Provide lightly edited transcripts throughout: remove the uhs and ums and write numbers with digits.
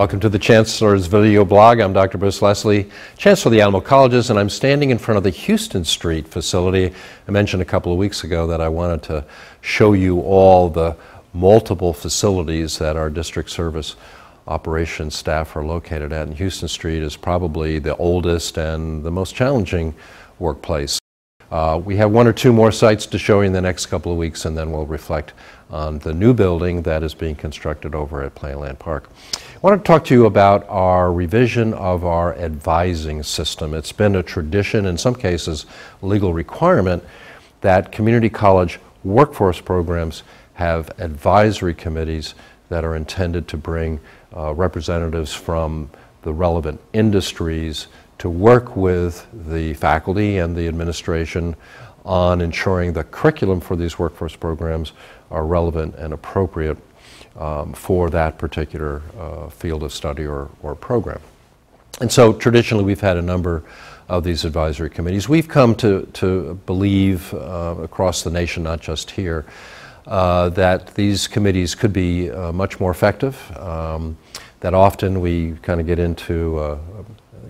Welcome to the Chancellor's video blog. I'm Dr. Bruce Leslie, Chancellor of the Alamo Colleges, and I'm standing in front of the Houston Street facility. I mentioned a couple of weeks ago that I wanted to show you all the multiple facilities that our district service operations staff are located at. And Houston Street is probably the oldest and the most challenging workplace. We have one or two more sites to show you in the next couple of weeks, and then we'll reflect on the new building that is being constructed over at Playland Park. I want to talk to you about our revision of our advising system. It's been a tradition, in some cases legal requirement, that community college workforce programs have advisory committees that are intended to bring representatives from the relevant industries to work with the faculty and the administration on ensuring the curriculum for these workforce programs are relevant and appropriate for that particular field of study or program. And so traditionally we've had a number of these advisory committees. We've come to believe across the nation, not just here, that these committees could be much more effective, that often we kind of get into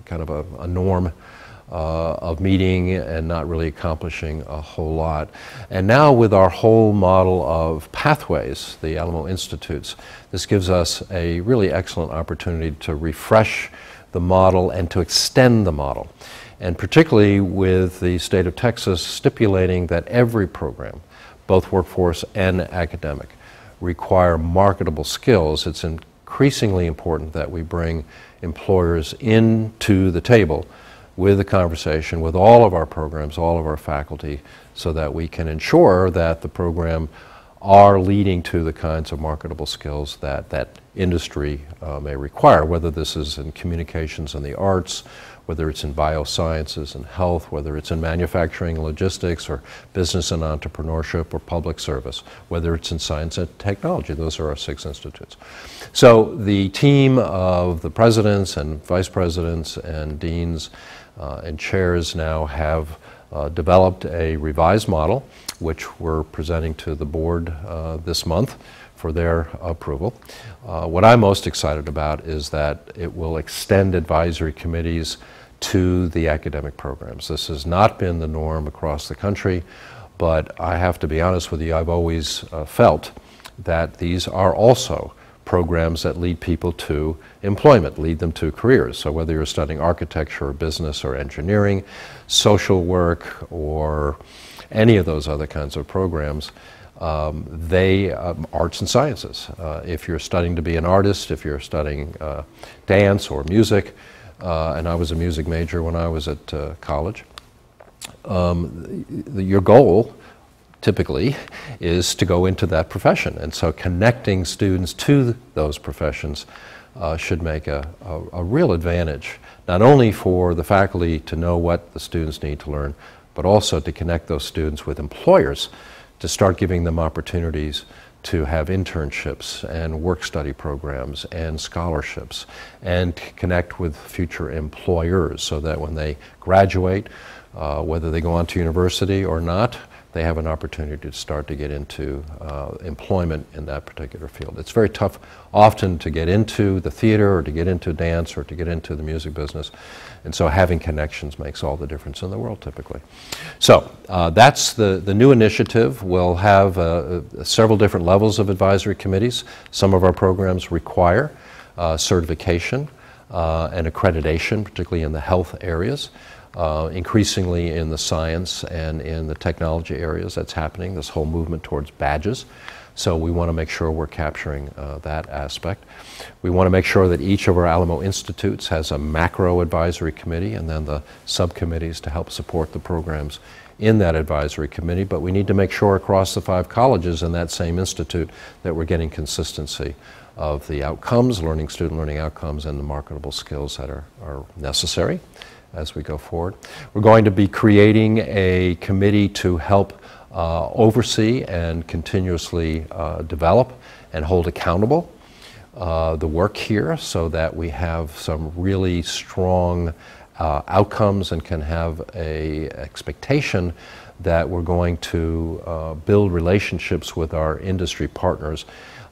kind of a norm of meeting and not really accomplishing a whole lot. And now with our whole model of pathways, the Alamo Institutes, this gives us a really excellent opportunity to refresh the model and to extend the model. And particularly with the state of Texas stipulating that every program, both workforce and academic, require marketable skills, it's increasingly important that we bring employers into the table with the conversation with all of our programs, all of our faculty, so that we can ensure that the program are leading to the kinds of marketable skills that industry may require, whether this is in communications and the arts, whether it's in biosciences and health, whether it's in manufacturing and logistics, or business and entrepreneurship, or public service, whether it's in science and technology. Those are our 6 institutes. So the team of the presidents and vice presidents and deans and chairs now have developed a revised model, which we're presenting to the board this month for their approval. What I'm most excited about is that it will extend advisory committees to the academic programs. This has not been the norm across the country, but I have to be honest with you, I've always felt that these are also programs that lead people to employment, lead them to careers. So whether you're studying architecture or business or engineering, social work, or any of those other kinds of programs, arts and sciences. If you're studying to be an artist, if you're studying dance or music, and I was a music major when I was at college, your goal typically is to go into that profession. And so connecting students to those professions should make a real advantage, not only for the faculty to know what the students need to learn, but also to connect those students with employers to start giving them opportunities to have internships and work-study programs and scholarships, and connect with future employers so that when they graduate, whether they go on to university or not, they have an opportunity to start to get into employment in that particular field. It's very tough often to get into the theater or to get into dance or to get into the music business, and so having connections makes all the difference in the world typically. So that's the new initiative. We'll have several different levels of advisory committees. Some of our programs require certification and accreditation, particularly in the health areas. Increasingly in the science and in the technology areas that's happening, this whole movement towards badges. So we want to make sure we're capturing that aspect. We want to make sure that each of our Alamo Institutes has a macro advisory committee and then the subcommittees to help support the programs in that advisory committee. But we need to make sure across the 5 colleges in that same institute that we're getting consistency of the outcomes, student learning outcomes, and the marketable skills that are necessary as we go forward. We're going to be creating a committee to help oversee and continuously develop and hold accountable the work here so that we have some really strong outcomes and can have an expectation that we're going to build relationships with our industry partners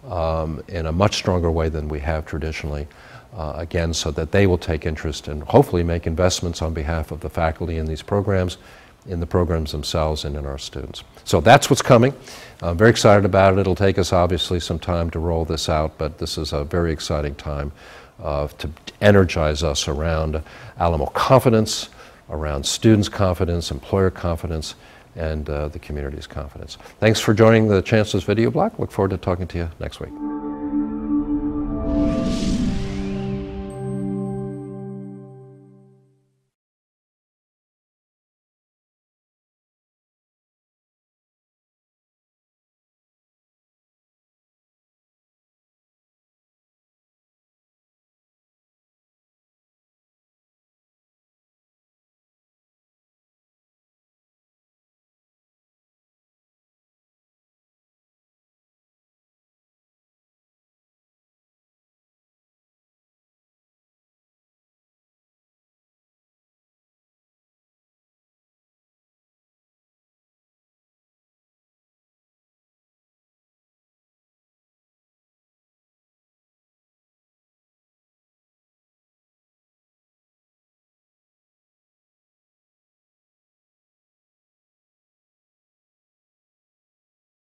in a much stronger way than we have traditionally. Again, so that they will take interest and hopefully make investments on behalf of the faculty in these programs, in the programs themselves, and in our students. So that's what's coming. I'm very excited about it. It'll take us obviously some time to roll this out, but this is a very exciting time to energize us around Alamo confidence, around students' confidence, employer confidence, and the community's confidence. Thanks for joining the Chancellor's video blog. Look forward to talking to you next week.